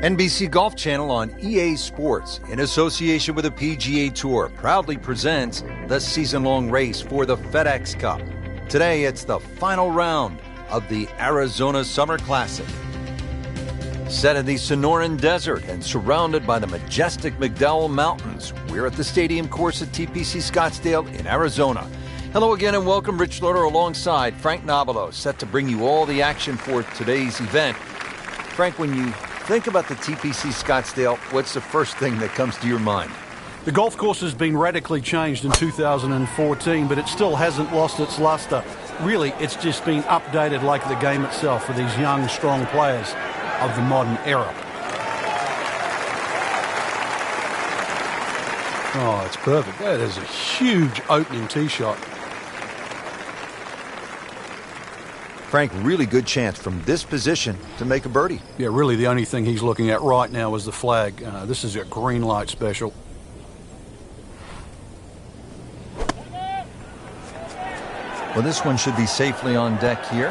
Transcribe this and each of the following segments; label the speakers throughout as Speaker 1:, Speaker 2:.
Speaker 1: NBC Golf Channel on EA Sports, in association with the PGA Tour, proudly presents the season-long race for the FedEx Cup. Today, it's the final round of the Arizona Summer Classic. Set in the Sonoran Desert and surrounded by the majestic McDowell Mountains, we're at the stadium course at TPC Scottsdale in Arizona. Hello again and welcome. Rich Loader alongside Frank Nobilo, set to bring you all the action for today's event. Frank, when you think about the TPC Scottsdale, what's the first thing that comes to your mind?
Speaker 2: The golf course has been radically changed in 2014, but it still hasn't lost its luster. Really, it's just been updated like the game itself for these young, strong players of the modern era. Oh, it's perfect. That is a huge opening tee shot.
Speaker 1: Frank, really good chance from this position to make a birdie.
Speaker 2: Yeah, really the only thing he's looking at right now is the flag. This is a green light special.
Speaker 1: Well, this one should be safely on deck here.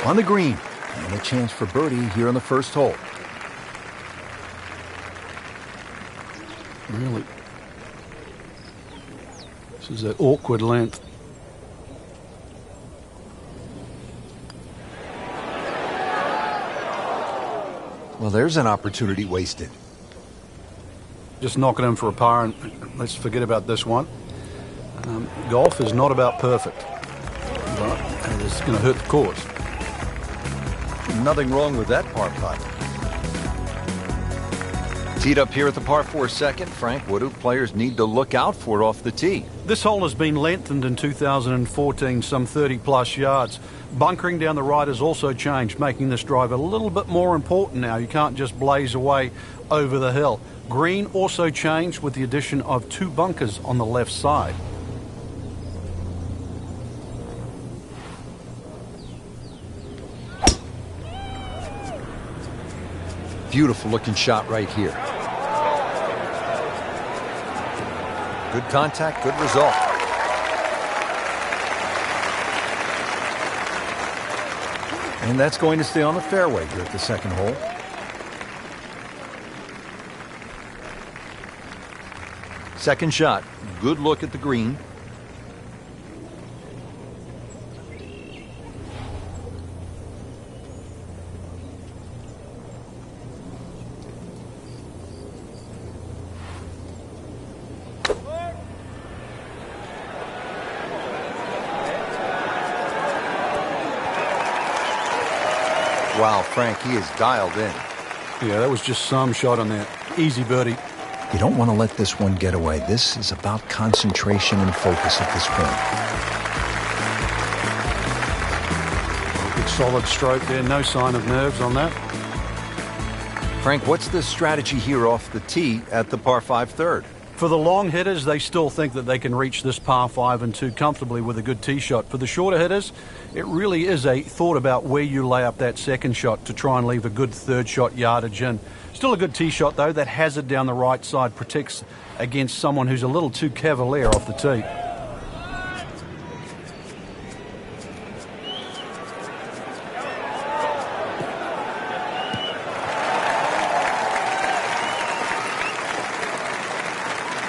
Speaker 1: On the green, and a chance for birdie here on the first hole.
Speaker 2: Really. This is that awkward length.
Speaker 1: Well, there's an opportunity wasted.
Speaker 2: Just knocking him for a par, and let's forget about this one. Golf is not about perfect, but it's going to hurt the course.
Speaker 1: Nothing wrong with that par putt. Teed up here at the par 4 second. Frank, what do players need to look out for off the tee?
Speaker 2: This hole has been lengthened in 2014, some 30-plus yards. Bunkering down the right has also changed, making this drive a little bit more important now. You can't just blaze away over the hill. Green also changed with the addition of 2 bunkers on the left side.
Speaker 1: Beautiful looking shot right here. Good contact, good result. And that's going to stay on the fairway here at the second hole. Second shot, good look at the green. Wow, Frank, he is dialed in.
Speaker 2: Yeah, that was just some shot on that. Easy birdie.
Speaker 1: You don't want to let this one get away. This is about concentration and focus at this point.
Speaker 2: Good solid stroke there. No sign of nerves on that.
Speaker 1: Frank, what's the strategy here off the tee at the par 5 third?
Speaker 2: For the long hitters, they still think that they can reach this par 5 and 2 comfortably with a good tee shot. For the shorter hitters, it really is a thought about where you lay up that second shot to try and leave a good third shot yardage in. Still a good tee shot, though. That hazard down the right side protects against someone who's a little too cavalier off the tee.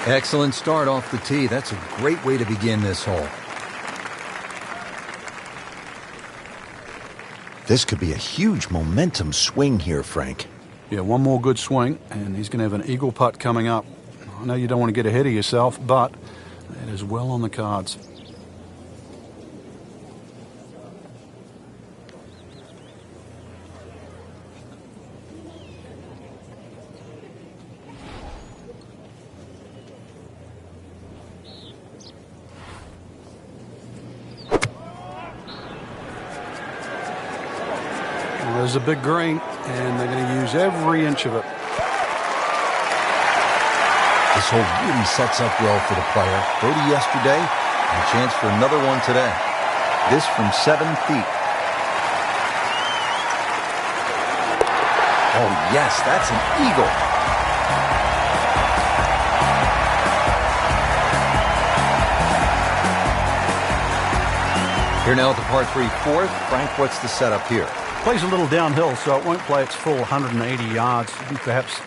Speaker 1: Excellent start off the tee. That's a great way to begin this hole. This could be a huge momentum swing here, Frank.
Speaker 2: Yeah, one more good swing, and he's going to have an eagle putt coming up. I know you don't want to get ahead of yourself, but it is well on the cards. There's a big green, and they're going to use every inch of it.
Speaker 1: This hole really sets up well for the player. Birdie yesterday, and a chance for another one today. This from 7 feet. Oh, yes, that's an eagle. Here now at the par 3 fourth. Frank, what's the setup here?
Speaker 2: Plays a little downhill, so it won't play its full 180 yards. You can perhaps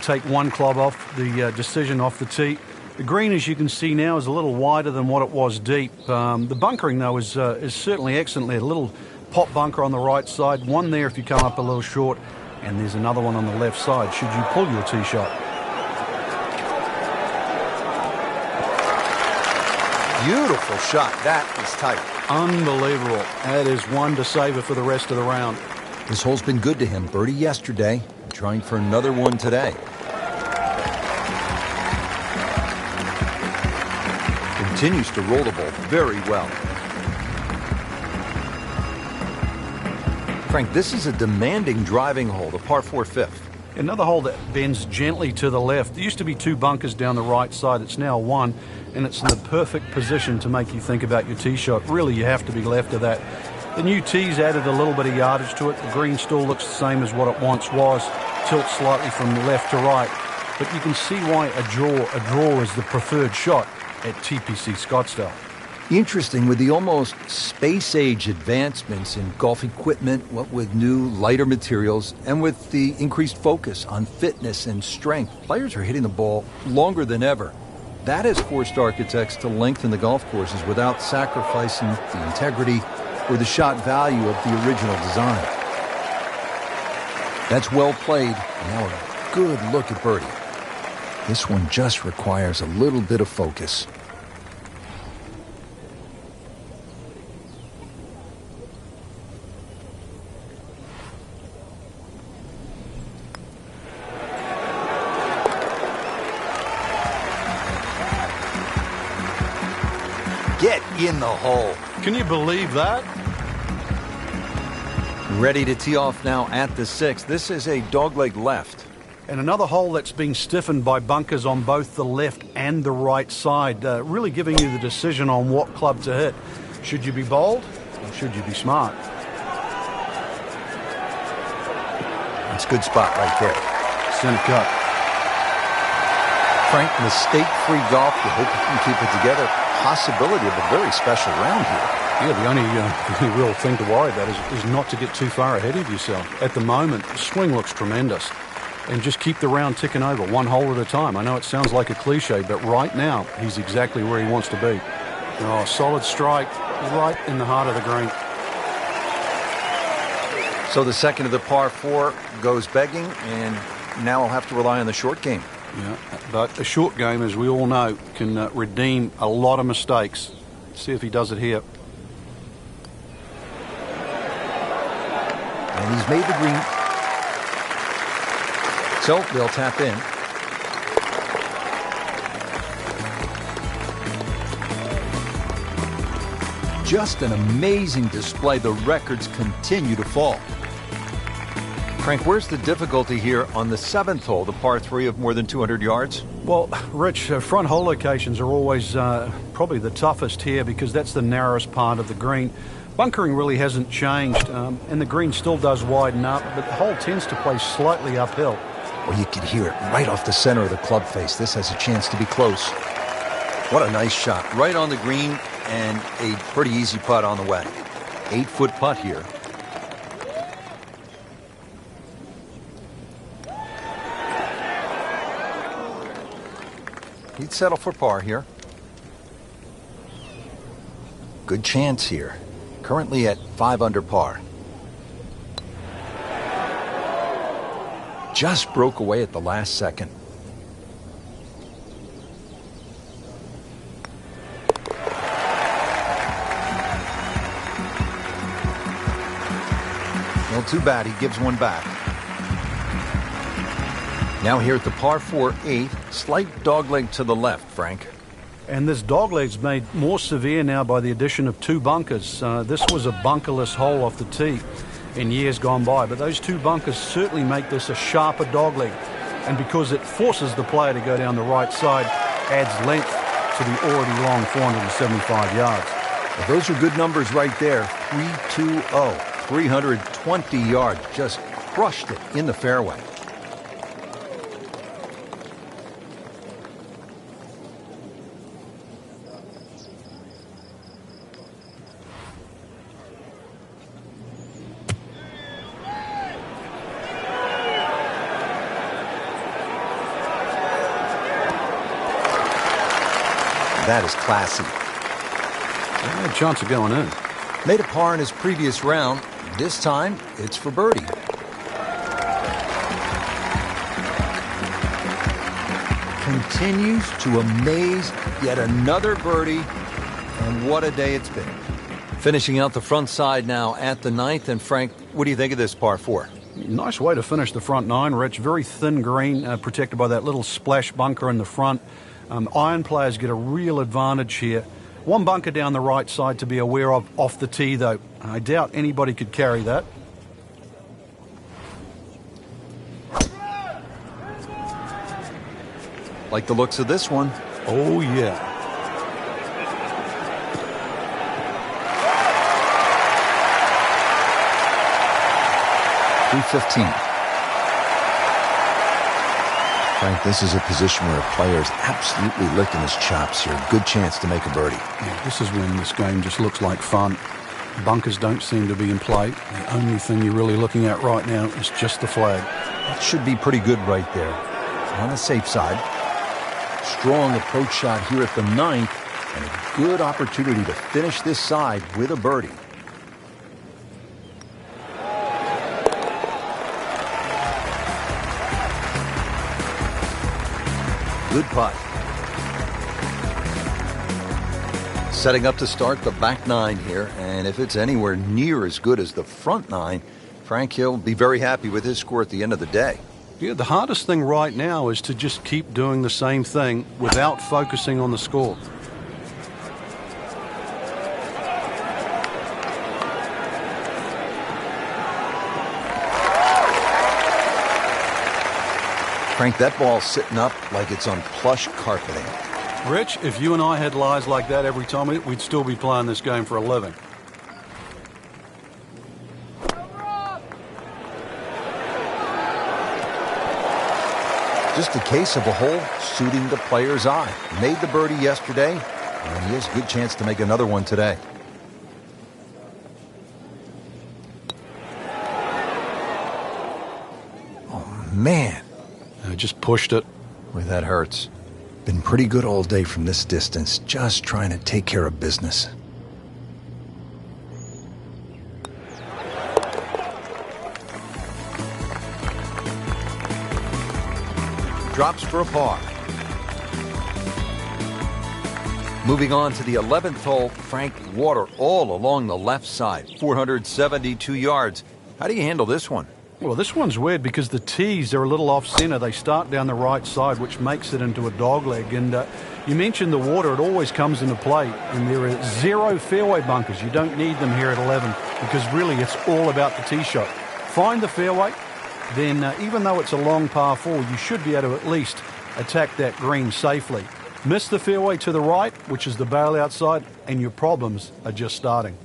Speaker 2: take one club off the decision off the tee. The green, as you can see now, is a little wider than what it was deep. The bunkering, though, is certainly excellent there. A little pop bunker on the right side, one there if you come up a little short, and there's another one on the left side should you pull your tee shot.
Speaker 1: Beautiful shot. That is tight.
Speaker 2: Unbelievable. That is one to savor for the rest of the round.
Speaker 1: This hole's been good to him. Birdie yesterday, trying for another one today. Continues to roll the ball very well. Frank, this is a demanding driving hole, the par 4 fifth.
Speaker 2: Another hole that bends gently to the left. There used to be two bunkers down the right side. It's now one, and it's in the perfect position to make you think about your tee shot. Really, you have to be left of that. The new tee's added a little bit of yardage to it. The green still looks the same as what it once was. Tilts slightly from left to right. But you can see why a draw is the preferred shot at TPC Scottsdale.
Speaker 1: Interesting, with the almost space-age advancements in golf equipment, what with new, lighter materials, and with the increased focus on fitness and strength, players are hitting the ball longer than ever. That has forced architects to lengthen the golf courses without sacrificing the integrity or the shot value of the original design. That's well played. Now a good look at birdie. This one just requires a little bit of focus. Get in the hole.
Speaker 2: Can you believe that?
Speaker 1: Ready to tee off now at the 6th. This is a dogleg left.
Speaker 2: And another hole that's being stiffened by bunkers on both the left and the right side, really giving you the decision on what club to hit. Should you be bold or should you be smart?
Speaker 1: That's a good spot right there.
Speaker 2: Center cut.
Speaker 1: Frank, mistake-free golf. You hope you can keep it together. Possibility of a very special round here.
Speaker 2: Yeah, the only real thing to worry about is not to get too far ahead of yourself. At the moment, the swing looks tremendous. And just keep the round ticking over, one hole at a time. I know it sounds like a cliche, but right now, he's exactly where he wants to be. Oh, solid strike, right in the heart of the green.
Speaker 1: So the second of the par 4 goes begging, and now I'll have to rely on the short game.
Speaker 2: Yeah, but a short game, as we all know, can redeem a lot of mistakes. Let's see if he does it here.
Speaker 1: And he's made the green. So they'll tap in. Just an amazing display. The records continue to fall. Frank, where's the difficulty here on the 7th hole, the par 3 of more than 200 yards?
Speaker 2: Well, Rich, front hole locations are always probably the toughest here because that's the narrowest part of the green. Bunkering really hasn't changed, and the green still does widen up, but the hole tends to play slightly uphill.
Speaker 1: Well, you can hear it right off the center of the club face. This has a chance to be close. What a nice shot. Right on the green and a pretty easy putt on the way. 8-foot putt here. He'd settle for par here. Good chance here. Currently at 5 under par. Just broke away at the last second. Well, too bad. He gives one back. Now here at the par 4 8th, slight dogleg to the left, Frank.
Speaker 2: And this dogleg's made more severe now by the addition of two bunkers. This was a bunkerless hole off the tee in years gone by, but those two bunkers certainly make this a sharper dogleg. And because it forces the player to go down the right side, adds length to the already long 475 yards.
Speaker 1: Well, those are good numbers right there. 320, 320 yards. Just crushed it in the fairway. that is classy.
Speaker 2: Yeah, chance of going in.
Speaker 1: Made a par in his previous round. This time, it's for birdie. Continues to amaze. Yet another birdie. And what a day it's been. Finishing out the front side now at the 9th. And Frank, what do you think of this par 4?
Speaker 2: Nice way to finish the front 9, Rich. Very thin green, protected by that little splash bunker in the front. Iron players get a real advantage here. One bunker down the right side to be aware of off the tee, though. I doubt anybody could carry that.
Speaker 1: Like the looks of this one.
Speaker 2: Oh, yeah.
Speaker 1: .315. Frank, this is a position where a player is absolutely licking his chops here. Good chance to make a birdie.
Speaker 2: Yeah, this is when this game just looks like fun. Bunkers don't seem to be in play. The only thing you're really looking at right now is just the flag.
Speaker 1: That should be pretty good right there. On the safe side. Strong approach shot here at the 9th. And a good opportunity to finish this side with a birdie. Good putt. Setting up to start the back 9 here, and if it's anywhere near as good as the front 9, Frank Hill will be very happy with his score at the end of the day.
Speaker 2: Yeah, the hardest thing right now is to just keep doing the same thing without focusing on the score.
Speaker 1: Frank, that ball's sitting up like it's on plush carpeting.
Speaker 2: Rich, if you and I had lies like that every time, we'd still be playing this game for a living.
Speaker 1: Just a case of a hole suiting the player's eye. Made the birdie yesterday, and he has a good chance to make another one today. Oh, man.
Speaker 2: I just pushed it.
Speaker 1: Boy, that hurts. Been pretty good all day from this distance, just trying to take care of business. Drops for a par. Moving on to the 11th hole, Frank, water all along the left side, 472 yards. How do you handle this one?
Speaker 2: Well, this one's weird because the tees are a little off-center. They start down the right side, which makes it into a dogleg. And you mentioned the water. It always comes into play. And there are 0 fairway bunkers. You don't need them here at 11 because really it's all about the tee shot. Find the fairway. Then even though it's a long par 4, you should be able to at least attack that green safely. Miss the fairway to the right, which is the bail outside, and your problems are just starting.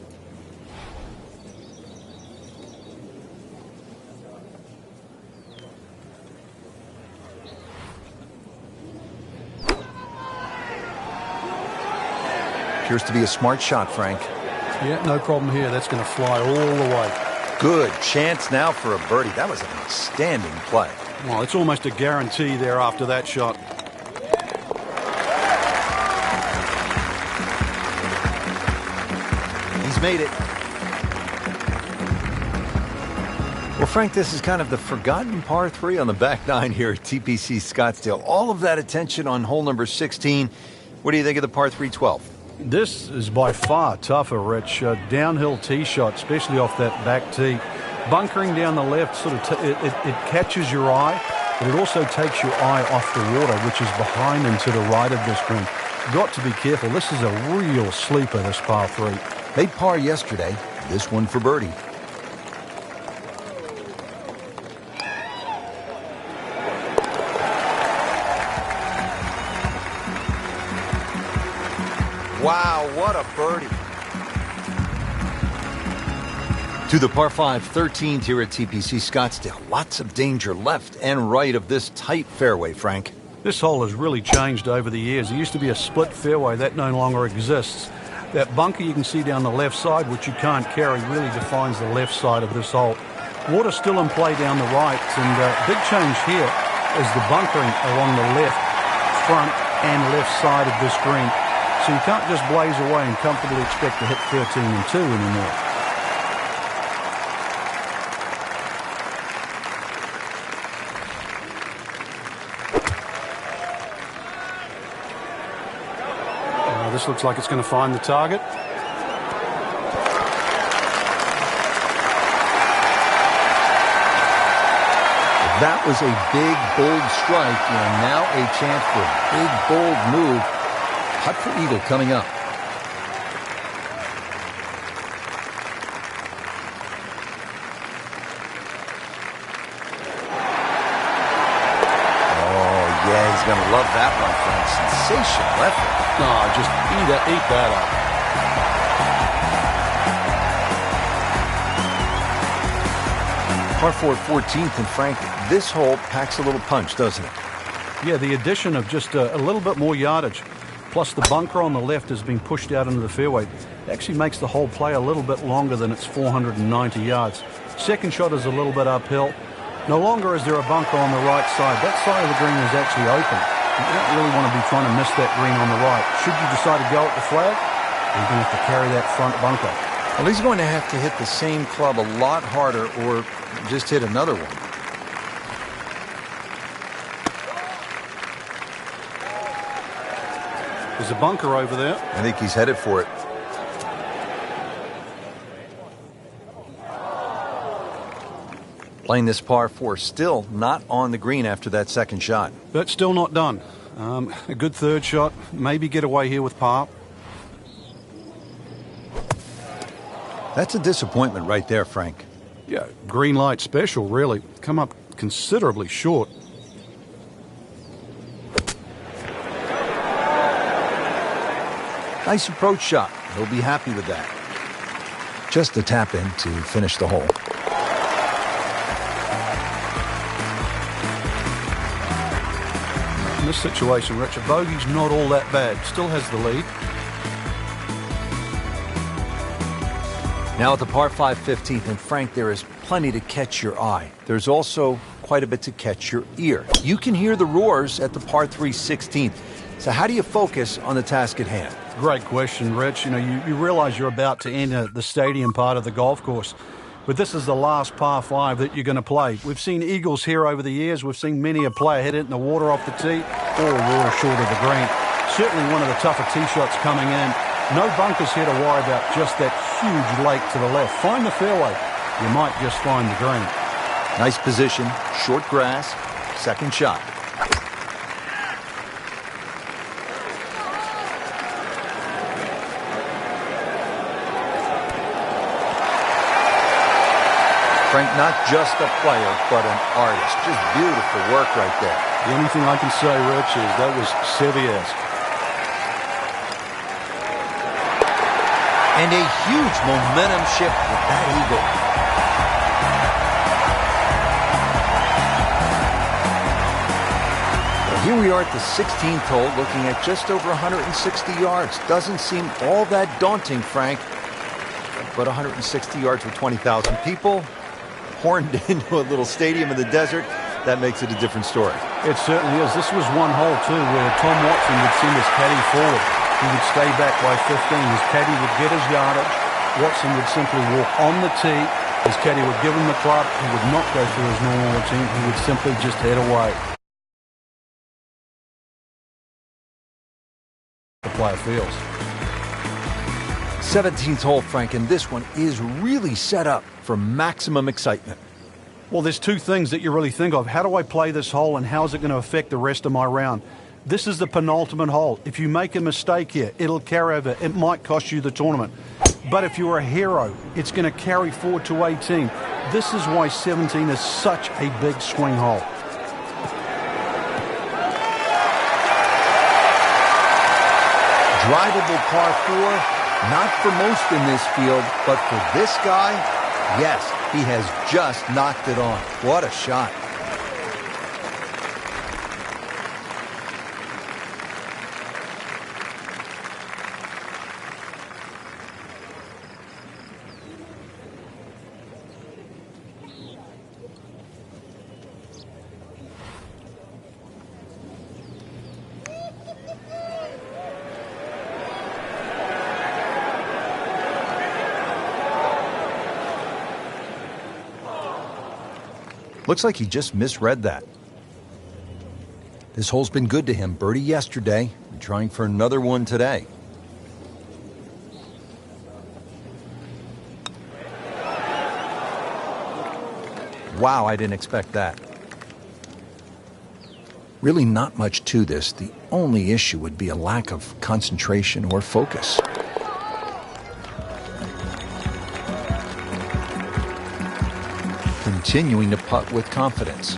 Speaker 1: Appears to be a smart shot, Frank.
Speaker 2: Yeah, no problem here. That's going to fly all the way.
Speaker 1: Good chance now for a birdie. That was an outstanding play.
Speaker 2: Well, it's almost a guarantee there after that shot.
Speaker 1: He's made it. Well, Frank, this is kind of the forgotten par 3 on the back 9 here at TPC Scottsdale. All of that attention on hole number 16. What do you think of the par 3 12?
Speaker 2: This is by far tougher, Rich. Downhill tee shot, especially off that back tee. Bunkering down the left, sort of it catches your eye, but it also takes your eye off the water, which is behind and to the right of this green. Got to be careful. This is a real sleeper, this par 3.
Speaker 1: Made par yesterday. This one for birdie. Wow, what a birdie. To the par 5 13th here at TPC Scottsdale. Lots of danger left and right of this tight fairway, Frank.
Speaker 2: This hole has really changed over the years. It used to be a split fairway. That no longer exists. That bunker you can see down the left side, which you can't carry, really defines the left side of this hole. Water still in play down the right, and big change here is the bunkering along the left, front, and left side of this green. So you can't just blaze away and comfortably expect to hit 13 and 2 anymore. This looks like it's going to find the target.
Speaker 1: That was a big, bold strike, and now a chance for a big, bold move. Putt for eagle coming up. Oh, yeah, he's going to love that one, Frank. Sensational effort.
Speaker 2: Oh, just eat that up.
Speaker 1: Par 4 14th, and Frank, this hole packs a little punch, doesn't it?
Speaker 2: Yeah, the addition of just a little bit more yardage, plus the bunker on the left has been pushed out into the fairway. It actually makes the hole play a little bit longer than its 490 yards. Second shot is a little bit uphill. No longer is there a bunker on the right side. That side of the green is actually open. You don't really want to be trying to miss that green on the right. Should you decide to go at the flag, you're going to have to carry that front bunker.
Speaker 1: Well, he's going to have to hit the same club a lot harder or just hit another one.
Speaker 2: There's a bunker over there.
Speaker 1: I think he's headed for it. Playing this par 4, still not on the green after that second shot.
Speaker 2: But still not done. A good third shot. Maybe get away here with par.
Speaker 1: That's a disappointment right there, Frank.
Speaker 2: Yeah, green light special, really. Come up considerably short.
Speaker 1: Nice approach shot. He'll be happy with that. Just a tap in to finish the hole.
Speaker 2: In this situation, Richard, bogey's not all that bad. Still has the lead.
Speaker 1: Now at the par 5 15th, and Frank, there is plenty to catch your eye. There's also quite a bit to catch your ear. You can hear the roars at the par 3 16th. So how do you focus on the task at hand?
Speaker 2: Great question, Rich. You know, you realize you're about to enter the stadium part of the golf course. But this is the last par 5 that you're going to play. We've seen eagles here over the years. We've seen many a player hit it in the water off the tee or water short of the green. Certainly one of the tougher tee shots coming in. No bunkers here to worry about, just that huge lake to the left. Find the fairway. You might just find the green.
Speaker 1: Nice position, short grass, second shot. Frank, not just a player, but an artist. Just beautiful work right there.
Speaker 2: The only thing I can say, Rich, is that was Seve-esque.
Speaker 1: And a huge momentum shift with that eagle. Well, here we are at the 16th hole, looking at just over 160 yards. Doesn't seem all that daunting, Frank. But 160 yards with 20,000 people, horned into a little stadium in the desert, that makes it a different story.
Speaker 2: It certainly is. This was one hole, too, where Tom Watson would send his caddy forward. He would stay back by 15. His caddy would get his yardage. Watson would simply walk on the tee. His caddy would give him the club. He would not go through his normal routine. He would simply just head away. The player feels.
Speaker 1: 17th hole, Frank, and this one is really set up for maximum excitement.
Speaker 2: Well, there's two things that you really think of. How do I play this hole, and how is it going to affect the rest of my round? This is the penultimate hole. If you make a mistake here, it'll carry over. It might cost you the tournament. But if you're a hero, it's going to carry forward to 18. This is why 17 is such a big swing hole.
Speaker 1: Drivable par 4. Not for most in this field, but for this guy, yes, he has just knocked it on. What a shot. Looks like he just misread that. This hole's been good to him. Birdie yesterday, and trying for another one today. Wow, I didn't expect that. Really not much to this. The only issue would be a lack of concentration or focus. Continuing to putt with confidence.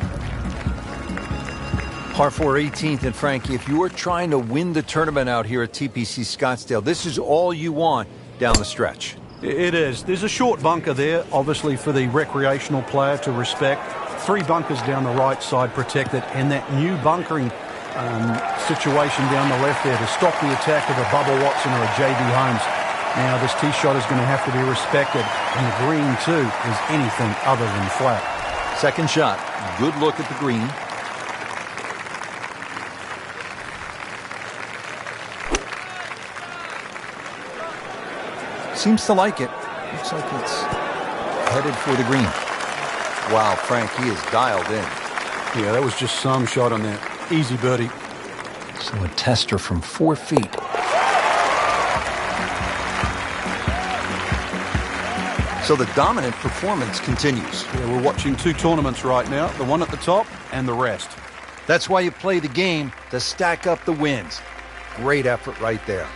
Speaker 1: Par 4 18th, and Frankie, if you are trying to win the tournament out here at TPC Scottsdale, this is all you want down the stretch.
Speaker 2: It is. There's a short bunker there, obviously for the recreational player to respect. 3 bunkers down the right side protected, and that new bunkering situation down the left there to stop the attack of a Bubba Watson or a J.B. Holmes. Now this tee shot is going to have to be respected, and the green too is anything other than flat.
Speaker 1: Second shot, good look at the green. Seems to like it. Looks like it's headed for the green. Wow, Frank, he is dialed in.
Speaker 2: Yeah, that was just some shot on that. Easy birdie.
Speaker 1: So a tester from 4 feet. So the dominant performance continues.
Speaker 2: Yeah, we're watching 2 tournaments right now, the one at the top and the rest.
Speaker 1: That's why you play the game, to stack up the wins. Great effort right there.